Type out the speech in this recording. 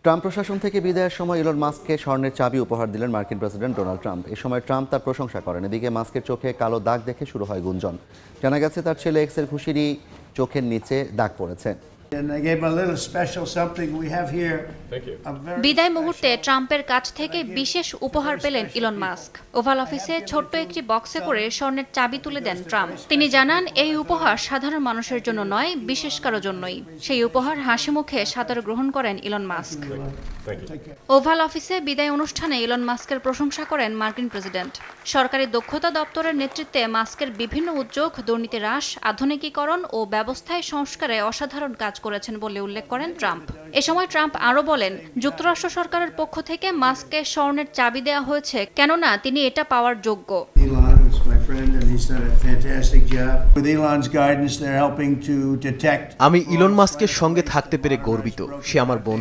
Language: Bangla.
ট্রাম্প প্রশাসন থেকে বিদায়ের সময় ইলন মাস্ককে স্বর্ণের চাবি উপহার দিলেন মার্কিন প্রেসিডেন্ট ডোনাল্ড ট্রাম্প। এ সময় ট্রাম্প তার প্রশংসা করেন। এদিকে মাস্কের চোখে কালো দাগ দেখে শুরু হয় গুঞ্জন। জানা গেছে তার ছেলে এক্সের ঘুষিরই চোখের নিচে দাগ পড়েছে। বিদায় মুহূর্তে ট্রাম্পের কাছ থেকে বিশেষ উপহার পেলেন ইলন মাস্ক। ওভাল অফিসে ছোট্ট একটি বক্সে করে স্বর্ণের চাবি তুলে দেন ট্রাম্প। তিনি জানান, এই উপহার সাধারণ মানুষের জন্য নয়, বিশেষ কারো জন্যই। সেই উপহার হাসি মুখে সাদরে গ্রহণ করেন ইলন মাস্ক। ওভাল অফিসে বিদায় অনুষ্ঠানে ইলন মাস্কের প্রশংসা করেন মার্কিন প্রেসিডেন্ট। সরকারি দক্ষতা দপ্তরের নেতৃত্বে মাস্কের বিভিন্ন উদ্যোগ দুর্নীতি হ্রাস, আধুনিকীকরণ ও ব্যবস্থায় সংস্কারে অসাধারণ কাজ করেছেন বলে উল্লেখ করেন ট্রাম্প। এ সময় ট্রাম্প আরও বলেন, যুক্তরাষ্ট্র সরকারের পক্ষ থেকে মাস্ককে স্বর্ণের চাবি দেওয়া হয়েছে কেননা তিনি এটা পাওয়ার যোগ্য। আমি ইলন মাস্কের সঙ্গে থাকতে পেরে গর্বিত। সে আমার বন্ধু।